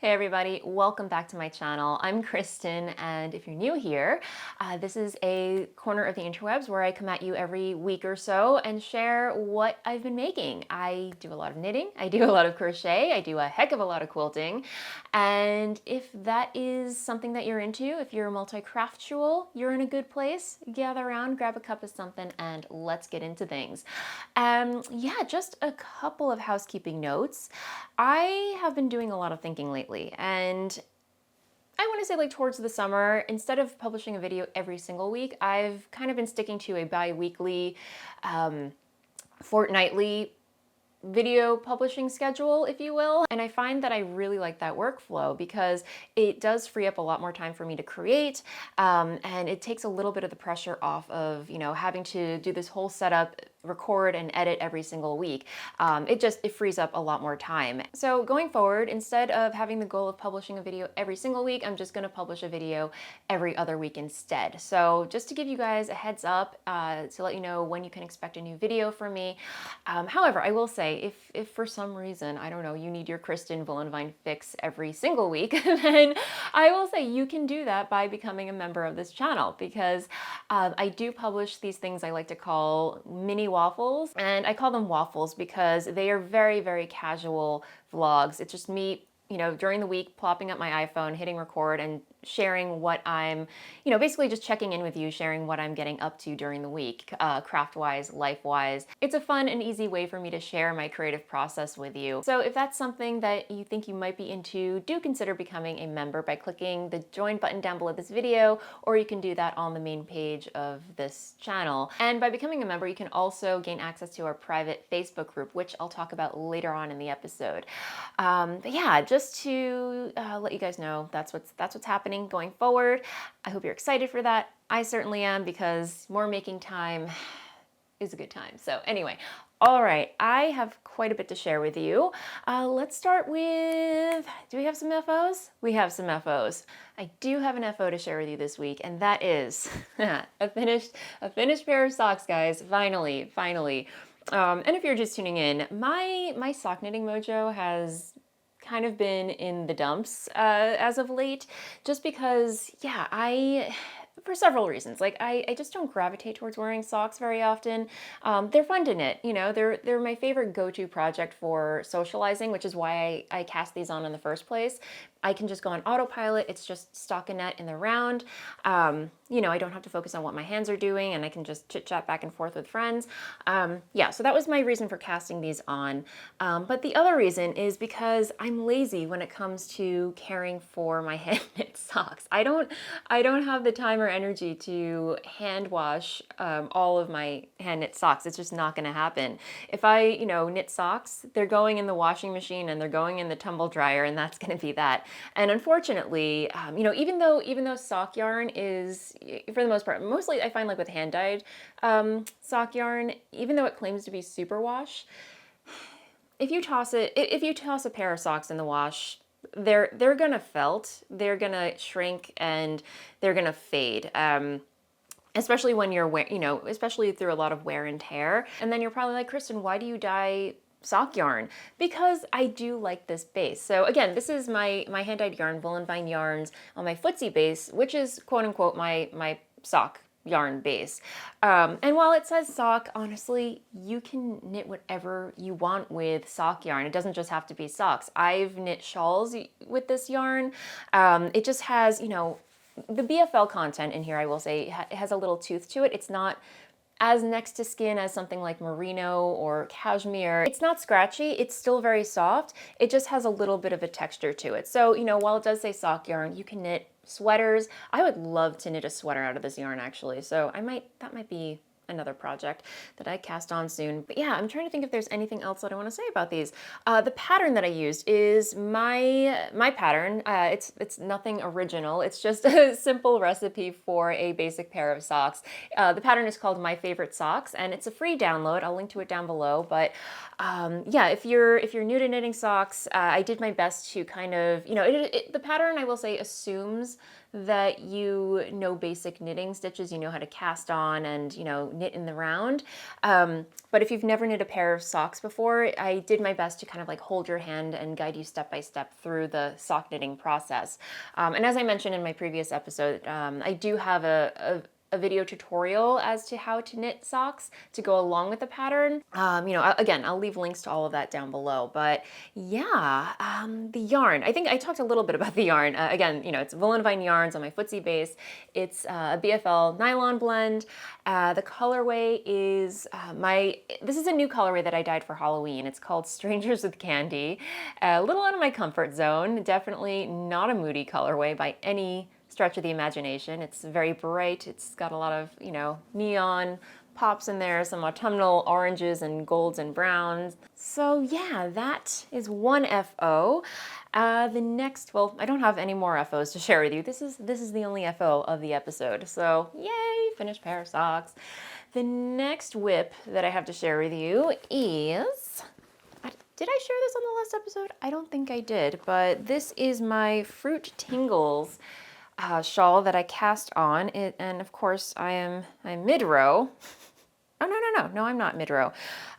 Hey everybody, welcome back to my channel. I'm Kristen, and if you're new here, this is a corner of the interwebs where I come at you every week or so and share what I've been making. I do a lot of knitting, I do a lot of crochet, I do a heck of a lot of quilting, and if that is something that you're into, if you're multi-craftual, you're in a good place. Gather around, grab a cup of something, and let's get into things. Yeah, just a couple of housekeeping notes. I have been doing a lot of thinking lately, and I want to say like towards the summer, instead of publishing a video every single week, I've kind of been sticking to a bi-weekly, fortnightly video publishing schedule, if you will. And I find that I really like that workflow because it does free up a lot more time for me to create, and it takes a little bit of the pressure off of, having to do this whole setup, record and edit every single week. It frees up a lot more time. So going forward, instead of having the goal of publishing a video every single week, I'm just going to publish a video every other week instead. So just to give you guys a heads up, to let you know when you can expect a new video from me. However, I will say, if for some reason, I don't know, you need your Kristen Voolenvine fix every single week, then I will say you can do that by becoming a member of this channel, because I do publish these things I like to call mini waffles, and I call them waffles because they are very, very casual vlogs. It's just me, during the week, plopping up my iPhone, hitting record, and sharing what I'm, basically just checking in with you, sharing what I'm getting up to during the week, craft-wise, life-wise. It's a fun and easy way for me to share my creative process with you. So if that's something that you think you might be into, do consider becoming a member by clicking the join button down below this video, or you can do that on the main page of this channel. And by becoming a member, you can also gain access to our private Facebook group, which I'll talk about later on in the episode. But yeah, just to let you guys know, that's what's happening going forward. I hope you're excited for that. I certainly am, because more making time is a good time. So anyway, all right, I have quite a bit to share with you. Let's start with, do we have some FOs? We have some FOs. I do have an FO to share with you this week, and that is a finished pair of socks, guys. Finally. And if you're just tuning in, my sock knitting mojo has kind of been in the dumps as of late, just because, yeah, for several reasons. Like, I just don't gravitate towards wearing socks very often. They're fun to knit, they're my favorite go-to project for socializing, which is why I cast these on in the first place. I can just go on autopilot. It's just stockinette in the round. I don't have to focus on what my hands are doing, and I can just chit chat back and forth with friends. Yeah, so that was my reason for casting these on. But the other reason is because I'm lazy when it comes to caring for my hand knit socks. I don't have the time or energy to hand wash all of my hand knit socks. It's just not going to happen. If I, knit socks, they're going in the washing machine and they're going in the tumble dryer, and that's going to be that. And unfortunately, even though sock yarn is, for the most part, mostly I find like with hand dyed sock yarn, even though it claims to be superwash, if you toss a pair of socks in the wash, they're gonna felt, they're gonna shrink, and they're gonna fade. Especially when you're especially through a lot of wear and tear. And then you're probably like, Kristen, why do you dye sock yarn? Because I do like this base. So again, this is my hand-dyed yarn, Voolenvine yarns, on my Footsie base, which is quote unquote my sock yarn base. And while it says sock, honestly, you can knit whatever you want with sock yarn. It doesn't just have to be socks. I've knit shawls with this yarn. It just has, the BFL content in here, I will say, it has a little tooth to it. It's not as next to skin as something like merino or cashmere. It's not scratchy, it's still very soft. It just has a little bit of a texture to it. So, while it does say sock yarn, you can knit sweaters. I would love to knit a sweater out of this yarn, actually. So that might be another project that I cast on soon. But yeah, I'm trying to think if there's anything else that I want to say about these. The pattern that I used is my pattern. It's nothing original. It's just a simple recipe for a basic pair of socks. The pattern is called My Favorite Socks, and it's a free download. I'll link to it down below. But yeah, if you're new to knitting socks, I did my best to kind of, the pattern, I will say, assumes that you know basic knitting stitches, you know how to cast on, and knit in the round. But if you've never knit a pair of socks before, I did my best to kind of like hold your hand and guide you step by step through the sock knitting process. And as I mentioned in my previous episode, I do have a video tutorial as to how to knit socks to go along with the pattern. You know, again, I'll leave links to all of that down below. But yeah, the yarn. I think I talked a little bit about the yarn. Again, you know, it's Voolenvine yarns on my Footsie base. It's a BFL nylon blend. The colorway is this is a new colorway that I dyed for Halloween. It's called Strangers with Candy. A little out of my comfort zone. Definitely not a moody colorway by any stretch of the imagination. It's very bright. It's got a lot of, you know, neon pops in there, some autumnal oranges and golds and browns. So yeah, that is one FO. The next, well, I don't have any more FOs to share with you. This is the only FO of the episode. So yay, finished pair of socks. The next whip that I have to share with you is, did I share this on the last episode? I don't think I did, but this is my Fruit Tingles shawl that I cast on it, and of course I'm mid-row. Oh no, I'm not mid-row.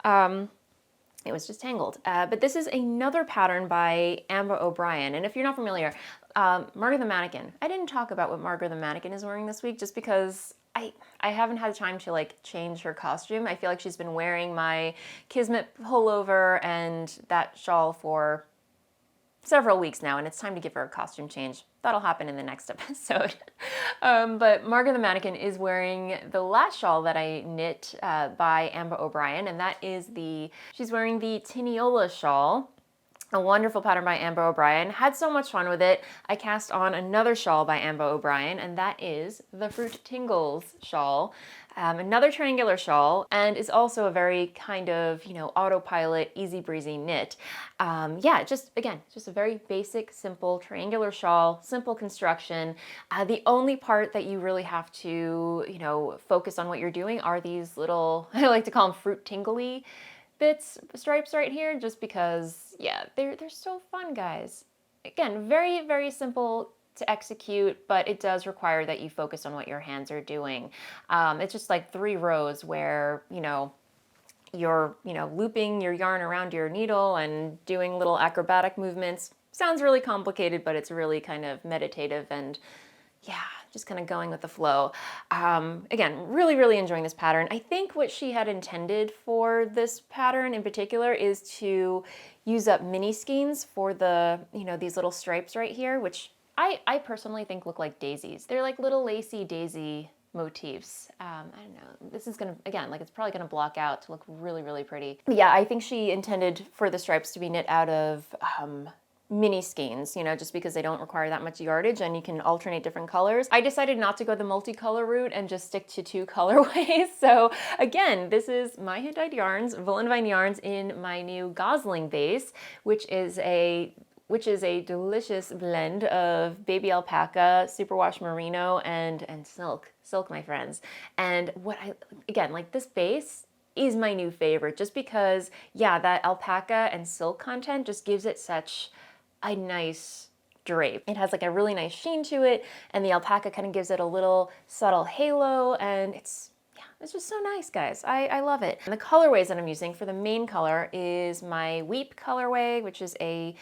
It was just tangled. But this is another pattern by Ambah O'Brien, and if you're not familiar, Margot the Mannequin. I didn't talk about what Margot the Mannequin is wearing this week just because I haven't had time to like change her costume. I feel like she's been wearing my Kismet pullover and that shawl for several weeks now, and it's time to give her a costume change. That'll happen in the next episode. But Margot the Mannequin is wearing the last shawl that I knit by Ambah O'Brien, and that is she's wearing the Tiniola shawl. A wonderful pattern by Ambah O'Brien. Had so much fun with it. I cast on another shawl by Ambah O'Brien, and that is the Fruit Tingles shawl. Another triangular shawl, and is also a very kind of, you know, autopilot, easy breezy knit. Yeah, just a very basic, simple triangular shawl, simple construction. The only part that you really have to, you know, focus on what you're doing are these little, I like to call them fruit tingly stripes right here, just because, yeah, they're so fun, guys. Again, very, very simple to execute, but it does require that you focus on what your hands are doing. It's just like 3 rows where, you know, you're, you know, looping your yarn around your needle and doing little acrobatic movements. Sounds really complicated, but it's really kind of meditative and yeah, just kind of going with the flow. Again, really, really enjoying this pattern. I think what she had intended for this pattern in particular is to use up mini skeins for the, you know, these little stripes right here, which I personally think look like daisies. They're like little lacy daisy motifs. I don't know. This is gonna, again, like it's probably gonna block out to look really, really pretty. But yeah, I think she intended for the stripes to be knit out of mini skeins, you know, just because they don't require that much yardage and you can alternate different colors. I decided not to go the multicolor route and just stick to 2 colorways. So again, this is my hand-dyed yarns, Voolenvine yarns in my new Gosling base, which is a delicious blend of baby alpaca, superwash merino, and silk, my friends. And again, like this base is my new favorite just because, yeah, that alpaca and silk content just gives it such a nice drape. It has like a really nice sheen to it, and the alpaca kind of gives it a little subtle halo, and it's just so nice, guys. I love it. And the colorways that I'm using for the main color is my Weep colorway, which is a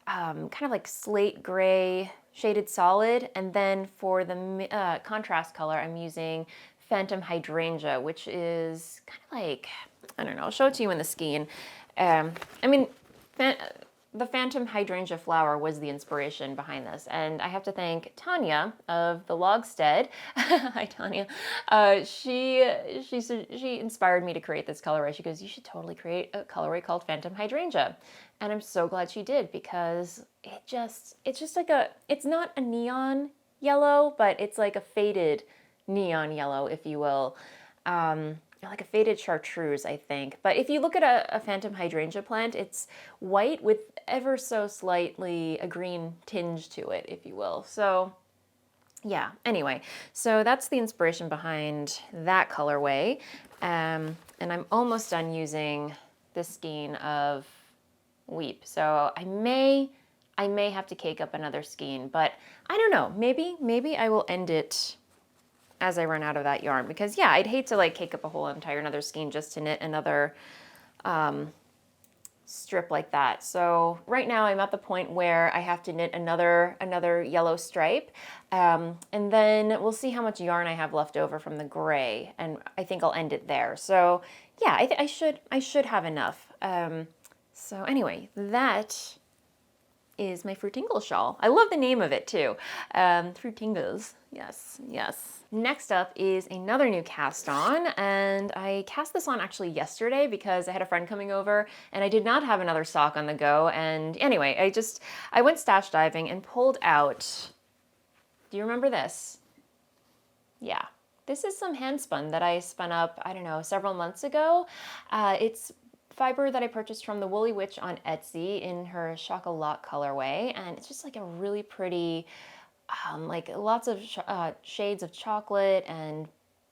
kind of like slate gray shaded solid, and then for the contrast color I'm using Phantom Hydrangea, which is kind of like, I don't know, I'll show it to you in the skein. I mean, the Phantom Hydrangea flower was the inspiration behind this, and I have to thank Tanya of the Logstead. Hi, Tanya. She inspired me to create this colorway. She goes, "You should totally create a colorway called Phantom Hydrangea," and I'm so glad she did because it's just like it's not a neon yellow, but it's like a faded neon yellow, if you will. Like a faded chartreuse, I think. But if you look at a Phantom Hydrangea plant, it's white with ever so slightly a green tinge to it, if you will. So yeah, anyway, so that's the inspiration behind that colorway. And I'm almost done using the skein of Weep. So I may have to cake up another skein, but I don't know, maybe I will end it as I run out of that yarn, because yeah, I'd hate to like cake up a whole entire another skein just to knit another strip like that. So right now I'm at the point where I have to knit another yellow stripe, and then we'll see how much yarn I have left over from the gray, and I think I'll end it there. So yeah, I should have enough. So anyway, that is my Fruit Tingles shawl. I love the name of it too. Fruit Tingles, yes, yes. Next up is another new cast on, and I cast this on actually yesterday because I had a friend coming over and I did not have another sock on the go. And anyway, I went stash diving and pulled out, do you remember this? Yeah. This is some Handspun that I spun up, I don't know, several months ago. It's fiber that I purchased from the Woolly Witch on Etsy in her Chocolat colorway, and it's just like a really pretty, like lots of shades of chocolate and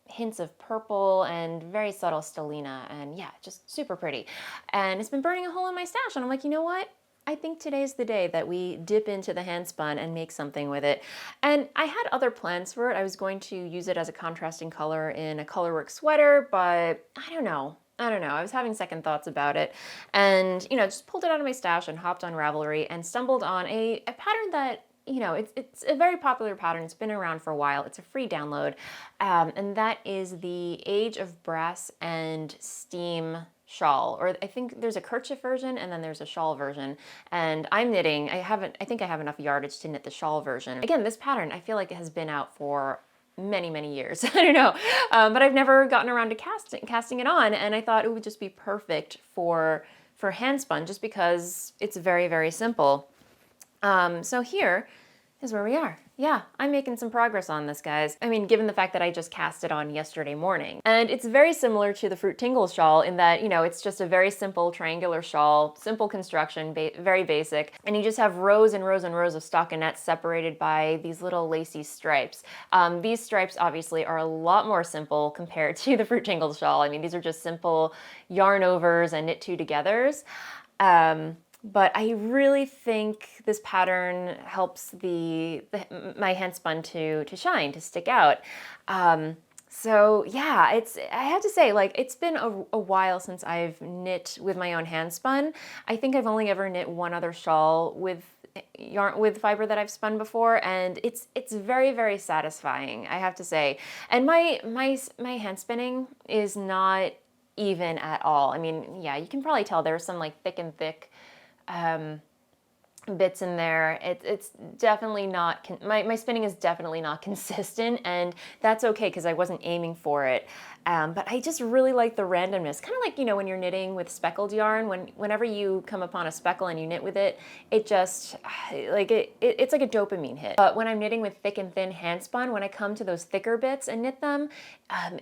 hints of purple and very subtle stellina, and yeah, just super pretty. And it's been burning a hole in my stash, and I'm like, you know what? I think today's the day that we dip into the Handspun and make something with it. And I had other plans for it. I was going to use it as a contrasting color in a colorwork sweater, but I don't know. I was having second thoughts about it, and you know, just pulled it out of my stash and hopped on Ravelry and stumbled on a pattern that, you know, it's a very popular pattern. It's been around for a while. It's a free download, and that is the Age of Brass and Steam shawl, or I think there's a kerchief version and then there's a shawl version. And I'm knitting, I think I have enough yardage to knit the shawl version. Again, this pattern, I feel like it has been out for many years. I don't know, but I've never gotten around to casting it on, and I thought it would just be perfect for Handspun just because it's very simple. So here is where we are. Yeah, I'm making some progress on this, guys. I mean, given the fact that I just cast it on yesterday morning. And it's very similar to the Fruit Tingles shawl in that, you know, it's just a very simple triangular shawl, simple construction, very basic. And you just have rows and rows and rows of stockinette separated by these little lacy stripes. These stripes obviously are a lot more simple compared to the Fruit Tingles shawl. I mean, these are just simple yarn overs and knit two togethers. But I really think this pattern helps my Handspun to shine, to stick out. So yeah, I have to say, like, it's been a while since I've knit with my own Handspun. I think I've only ever knit one other shawl with fiber that I've spun before, and it's very satisfying, I have to say. And my hand spinning is not even at all. I mean, yeah, you can probably tell there's some like thick bits in there. It's definitely not, my spinning is definitely not consistent, and that's okay because I wasn't aiming for it. But I just really like the randomness. Kind of like, you know, when you're knitting with speckled yarn, whenever you come upon a speckle and you knit with it, it just, like, it's like a dopamine hit. But when I'm knitting with thick and thin Handspun, when I come to those thicker bits and knit them,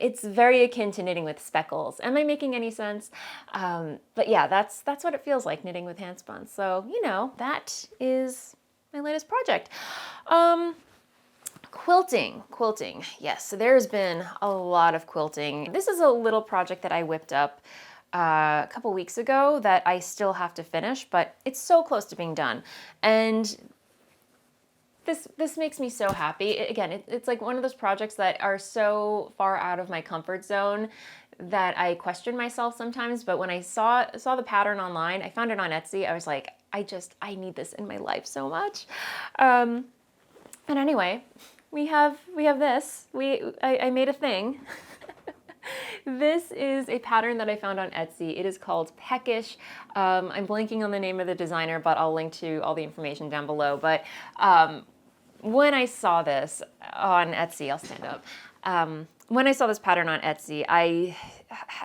it's very akin to knitting with speckles. Am I making any sense? But yeah, that's what it feels like knitting with Handspun. So, you know, that is my latest project. Quilting, yes, so there's been a lot of quilting. This is a little project that I whipped up a couple weeks ago that I still have to finish, but it's so close to being done. And this makes me so happy. Again, it's like one of those projects that are so far out of my comfort zone that I question myself sometimes, but when I saw the pattern online, I found it on Etsy, I was like, I need this in my life so much. And anyway, we have this. I made a thing. This is a pattern that I found on Etsy. It is called Peckish. I'm blanking on the name of the designer, but I'll link to all the information down below. But when I saw this on Etsy, I'll stand up. When I saw this pattern on Etsy, I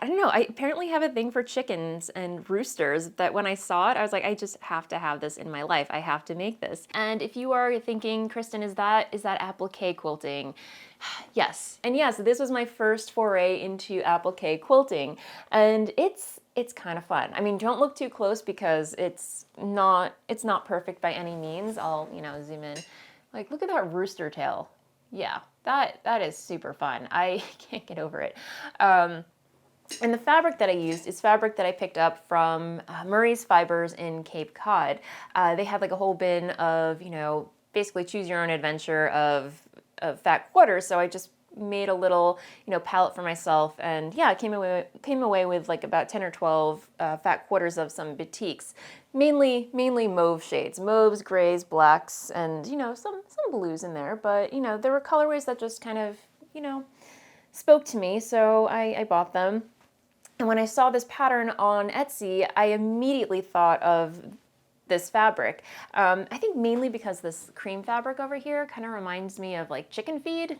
don't know, I apparently have a thing for chickens and roosters that when I saw it, I was like, I just have to have this in my life. I have to make this. And if you are thinking, Kristen, is that applique quilting? Yes. And yes, this was my first foray into applique quilting, and it's kind of fun. I mean, don't look too close because it's not perfect by any means. I'll, you know, zoom in. Like, look at that rooster tail. Yeah, that is super fun. I can't get over it. And the fabric that I used is fabric that I picked up from Murray's Fibers in Cape Cod. They had like a whole bin of, you know, basically choose your own adventure of fat quarters. So I just made a little, palette for myself, and yeah, I came away with like about 10 or 12 fat quarters of some batiks, mainly mauve shades, mauves, grays, blacks, and some blues in there. But there were colorways that just kind of spoke to me, so I bought them. And when I saw this pattern on Etsy, I immediately thought of this fabric. I think mainly because this cream fabric over here kind of reminds me of like chicken feed.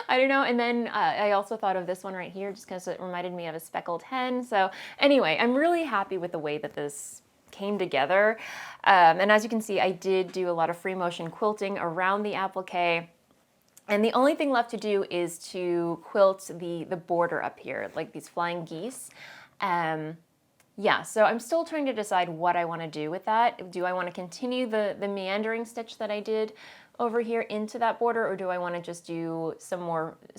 I don't know. And then I also thought of this one right here just because it reminded me of a speckled hen. So anyway, I'm really happy with the way that this came together. And as you can see, I did do a lot of free motion quilting around the applique. And the only thing left to do is to quilt the border up here, like these flying geese. Yeah, so I'm still trying to decide what I want to do with that. Do I want to continue the meandering stitch that I did over here into that border, or do I want to just do some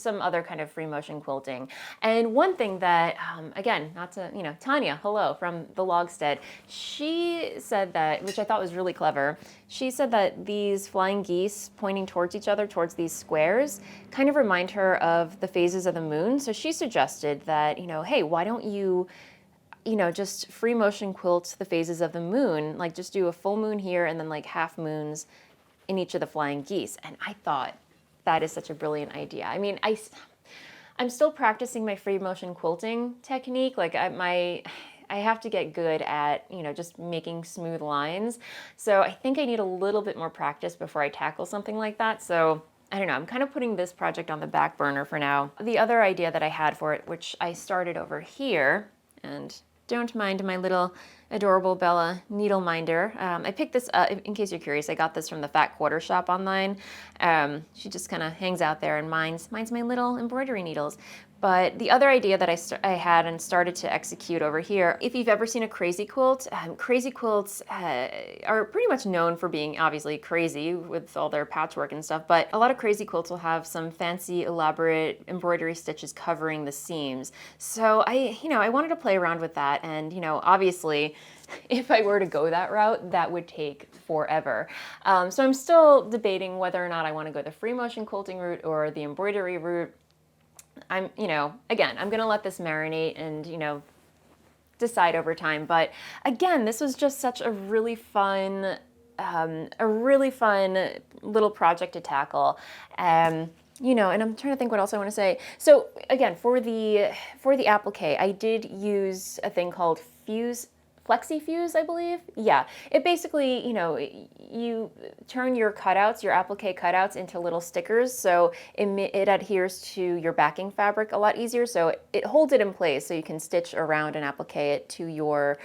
other kind of free motion quilting? And one thing that, again, not to, Tanya, hello, from the Logstead, she said that, which I thought was really clever, she said that these flying geese pointing towards each other, towards these squares, kind of remind her of the phases of the moon. So she suggested that, hey, why don't you just free motion quilt the phases of the moon, like just do a full moon here and then like half moons in each of the flying geese. And I thought that is such a brilliant idea. I mean, I'm still practicing my free motion quilting technique. Like I have to get good at, just making smooth lines. So I think I need a little bit more practice before I tackle something like that. So I don't know, I'm kind of putting this project on the back burner for now. The other idea that I had for it, which I started over here, and don't mind my little adorable Bella needle minder. I picked this up, in case you're curious, I got this from the Fat Quarter Shop online. She just kind of hangs out there and minds my little embroidery needles. But the other idea that I had and started to execute over here, if you've ever seen a crazy quilt, crazy quilts are pretty much known for being obviously crazy with all their patchwork and stuff, but a lot of crazy quilts will have some fancy, elaborate embroidery stitches covering the seams. So I wanted to play around with that, and obviously, if I were to go that route, that would take forever. So I'm still debating whether or not I want to go the free motion quilting route or the embroidery route. Again, I'm going to let this marinate and, decide over time. But again, this was just such a really fun little project to tackle. And I'm trying to think what else I want to say. So again, for the applique, I did use a thing called Flexi Fuse, I believe. Yeah, it basically, you turn your cutouts, your applique cutouts, into little stickers, so it adheres to your backing fabric a lot easier. So it holds it in place, so you can stitch around and applique it to your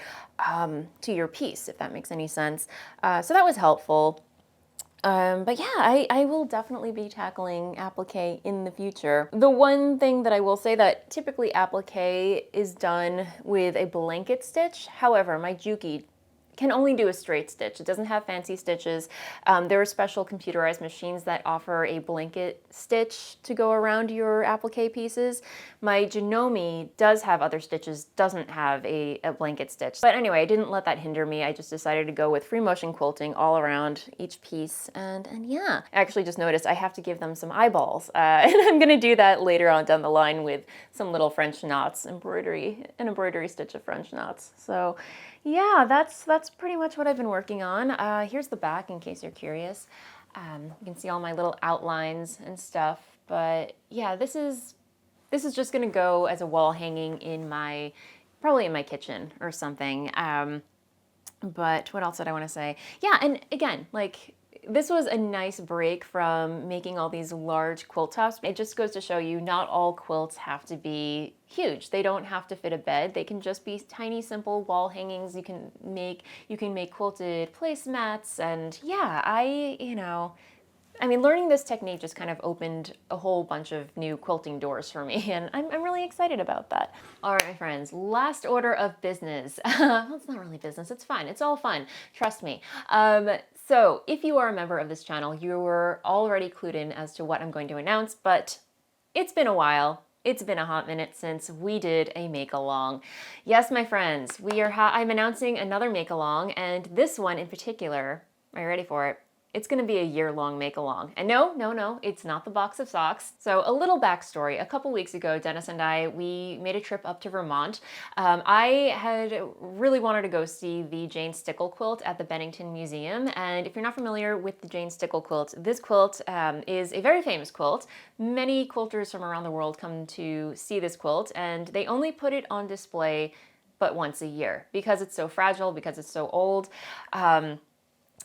piece, if that makes any sense. So that was helpful. But yeah, I will definitely be tackling applique in the future. The one thing that I will say that typically applique is done with a blanket stitch. However, my Juki can only do a straight stitch. It doesn't have fancy stitches. There are special computerized machines that offer a blanket stitch to go around your applique pieces. My Janome does have other stitches, doesn't have a blanket stitch. But anyway, I didn't let that hinder me. I just decided to go with free motion quilting all around each piece. And yeah, I actually just noticed I have to give them some eyeballs. And I'm gonna do that later on down the line with some little French knots, an embroidery stitch of French knots. So yeah, that's pretty much what I've been working on. Here's the back in case you're curious. You can see all my little outlines and stuff. But yeah, this is just gonna go as a wall hanging probably in my kitchen or something. But what else did I want to say? Yeah, and again, like, this was a nice break from making all these large quilt tops. It just goes to show you not all quilts have to be huge. They don't have to fit a bed. They can just be tiny, simple wall hangings. You can make quilted placemats, and yeah, I mean, learning this technique just kind of opened a whole bunch of new quilting doors for me, and I'm really excited about that. All right, my friends, last order of business. Well, it's not really business, it's fun. It's all fun, trust me. So if you are a member of this channel, you were already clued in as to what I'm going to announce, but it's been a while. It's been a hot minute since we did a make-along. Yes, my friends, I'm announcing another make-along, and this one in particular, are you ready for it? It's gonna be a year-long make-along. And no, it's not the box of socks. So a little backstory. A couple weeks ago, Dennis and I, we made a trip up to Vermont. I had really wanted to go see the Jane Quilt at the Bennington Museum. And if you're not familiar with the Jane Quilt, this quilt is a very famous quilt. Many quilters from around the world come to see this quilt, and they only put it on display but once a year because it's so fragile, because it's so old.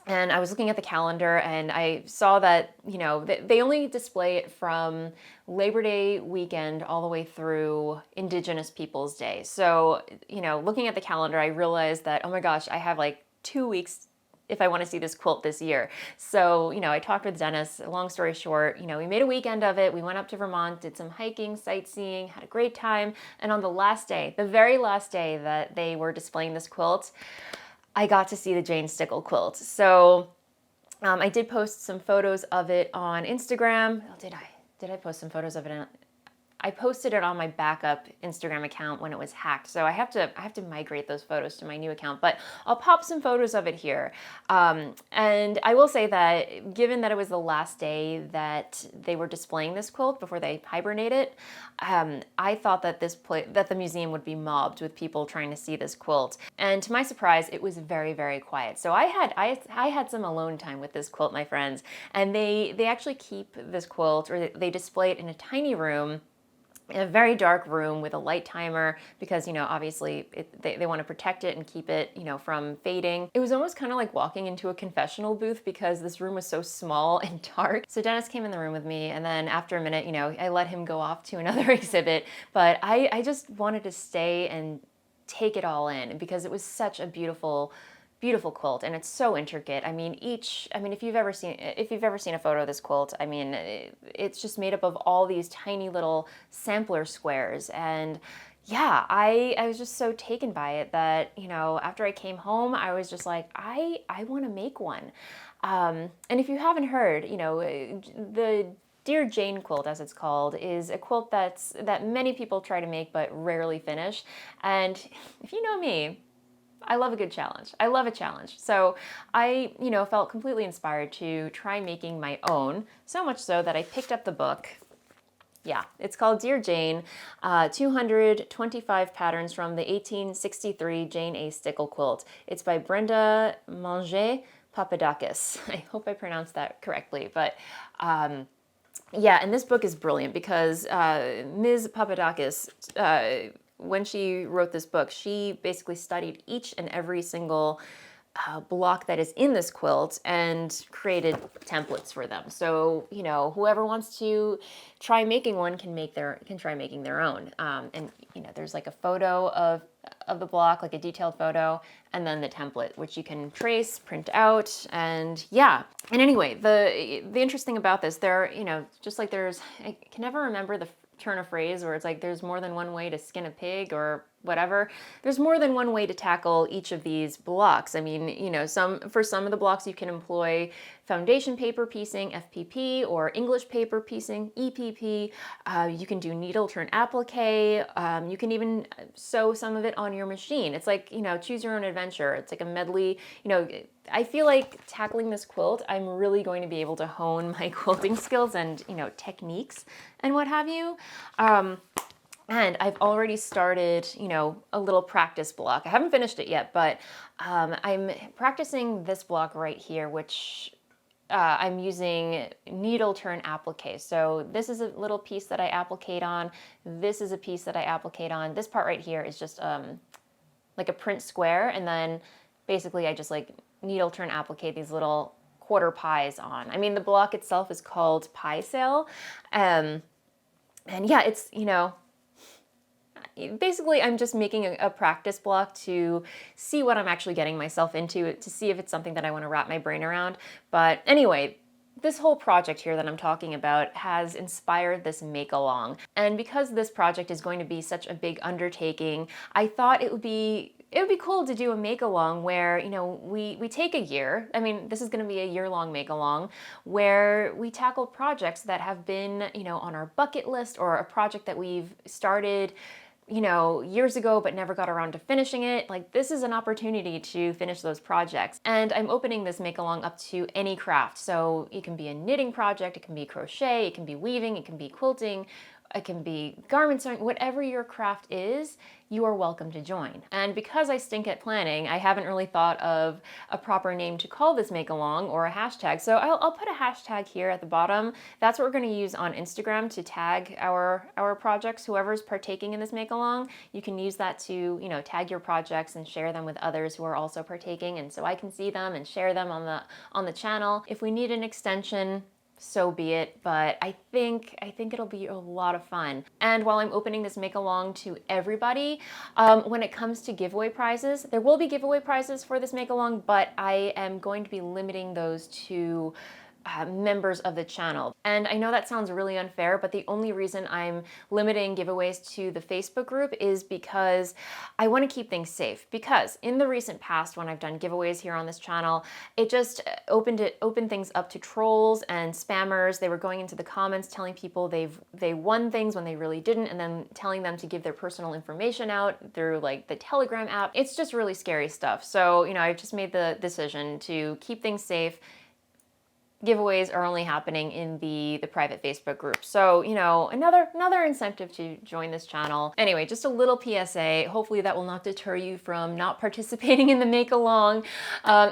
And I was looking at the calendar and I saw that, you know, they only display it from Labor Day weekend all the way through Indigenous Peoples Day. So, you know, looking at the calendar, I realized that, oh my gosh, I have like 2 weeks if I want to see this quilt this year. So, you know, I talked with Dennis, long story short, you know, we made a weekend of it. We went up to Vermont, did some hiking, sightseeing, had a great time. And on the last day, the very last day that they were displaying this quilt, I got to see the Jane Quilt. So I did post some photos of it on Instagram. Oh, did I? Did I post some photos of it? I posted it on my backup Instagram account when it was hacked, so I have to migrate those photos to my new account, but I'll pop some photos of it here. And I will say that given that it was the last day that they were displaying this quilt before they hibernate it, I thought that that the museum would be mobbed with people trying to see this quilt. And to my surprise, it was very, very quiet. So I had some alone time with this quilt, my friends, and they actually keep this quilt, or they display it in a tiny room, in a very dark room with a light timer because, you know, obviously they want to protect it and keep it, you know, from fading. It was almost kind of like walking into a confessional booth because this room was so small and dark. So Dennis came in the room with me, and then after a minute, you know, I let him go off to another exhibit, but I just wanted to stay and take it all in because it was such a beautiful quilt, and it's so intricate. I mean, if you've ever seen a photo of this quilt, I mean, it's just made up of all these tiny little sampler squares. And yeah, I was just so taken by it that, you know, after I came home, I was just like, I want to make one. And if you haven't heard, you know, the Dear Jane Quilt, as it's called, is a quilt that many people try to make but rarely finish. And if you know me, I love a good challenge. I love a challenge. So I, you know, felt completely inspired to try making my own, so much so that I picked up the book. Yeah, it's called Dear Jane, 225 patterns from the 1863 Jane A. Stickle quilt. It's by Brenda Manger Papadakis. I hope I pronounced that correctly, but yeah, and this book is brilliant because Ms. Papadakis, when she wrote this book, she basically studied each and every single block that is in this quilt and created templates for them. So, you know, whoever wants to try making one can try making their own. And you know, there's like a photo of the block, like a detailed photo, and then the template, which you can trace, print out, and yeah. And anyway, the interesting about this, you know, just like I can never remember the turn of phrase where it's like there's more than one way to skin a pig or whatever. There's more than one way to tackle each of these blocks. I mean, you know, for some of the blocks you can employ foundation paper piecing, FPP, or English paper piecing, EPP. You can do needle turn applique. You can even sew some of it on your machine. It's like, you know, choose your own adventure. It's like a medley. You know, I feel like tackling this quilt, I'm really going to be able to hone my quilting skills and, you know, techniques and what have you. And I've already started, you know, a little practice block. I haven't finished it yet, but I'm practicing this block right here, which I'm using needle turn applique. So this is a little piece that I appliqued on. This is a piece that I appliqued on. This part right here is just like a print square, and then basically I just like needle turn applique these little quarter pies on. I mean, the block itself is called Pie Sale. And yeah, it's, you know, basically I'm just making a practice block to see what I'm actually getting myself into, to see if it's something that I want to wrap my brain around. But anyway, this whole project here that I'm talking about has inspired this make-along. And because this project is going to be such a big undertaking, I thought it would be cool to do a make-along where, you know, we take a year. I mean, this is going to be a year-long make-along where we tackle projects that have been, you know, on our bucket list, or a project that we've started you know, years ago but never got around to finishing it, like this is an opportunity to finish those projects. And I'm opening this Makealong up to any craft. So it can be a knitting project, it can be crochet, it can be weaving, it can be quilting, it can be garment sewing, whatever your craft is, you are welcome to join. And because I stink at planning, I haven't really thought of a proper name to call this Makealong or a hashtag. So I'll put a hashtag here at the bottom. That's what we're gonna use on Instagram to tag our projects. Whoever's partaking in this Makealong, you can use that to, you know, tag your projects and share them with others who are also partaking. And so I can see them and share them on the channel. If we need an extension, so be it, but I think it'll be a lot of fun. And while I'm opening this Makealong to everybody, when it comes to giveaway prizes, there will be giveaway prizes for this Makealong, but I am going to be limiting those to members of the channel. And I know that sounds really unfair, but the only reason I'm limiting giveaways to the Facebook group is because I want to keep things safe. Because in the recent past, when I've done giveaways here on this channel, it just opened things up to trolls and spammers. They were going into the comments telling people they won things when they really didn't, and then telling them to give their personal information out through like the Telegram app. It's just really scary stuff. So, you know, I've just made the decision to keep things safe. Giveaways are only happening in the private Facebook group. So, you know, another incentive to join this channel. Anyway, just a little PSA. Hopefully that will not deter you from not participating in the Makealong.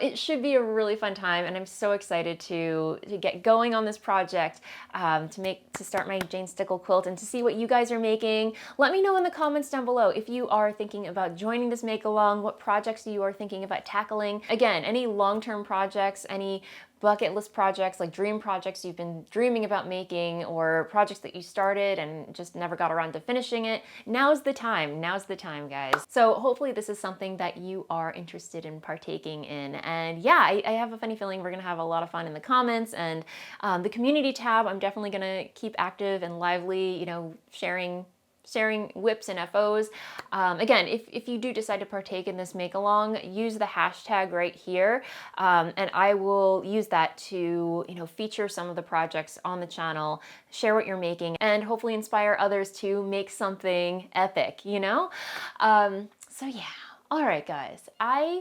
It should be a really fun time, and I'm so excited to get going on this project, to start my Jane Stickle quilt and to see what you guys are making. Let me know in the comments down below if you are thinking about joining this Makealong, what projects you are thinking about tackling. Again, any long-term projects, any bucket list projects, like dream projects you've been dreaming about making, or projects that you started and just never got around to finishing it. Now's the time, guys. So hopefully this is something that you are interested in partaking in. And yeah, I have a funny feeling we're gonna have a lot of fun in the comments, and the community tab, I'm definitely gonna keep active and lively, you know, sharing whips and FOs. Again, if you do decide to partake in this Makealong, use the hashtag right here, and I will use that to, you know, feature some of the projects on the channel, share what you're making, and hopefully inspire others to make something epic, you know? So yeah, all right, guys, I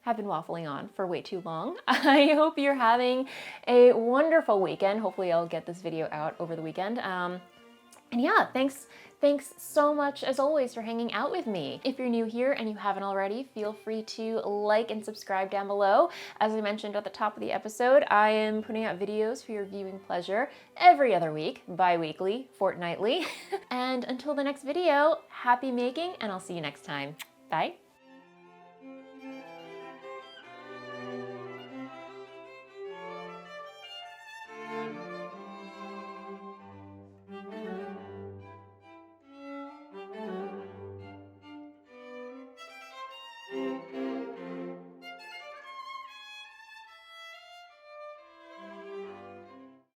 have been waffling on for way too long. I hope you're having a wonderful weekend. Hopefully I'll get this video out over the weekend. And yeah, thanks so much, as always, for hanging out with me. If you're new here and you haven't already, feel free to like and subscribe down below. As I mentioned at the top of the episode, I am putting out videos for your viewing pleasure every other week, bi-weekly, fortnightly. And until the next video, happy making, and I'll see you next time. Bye.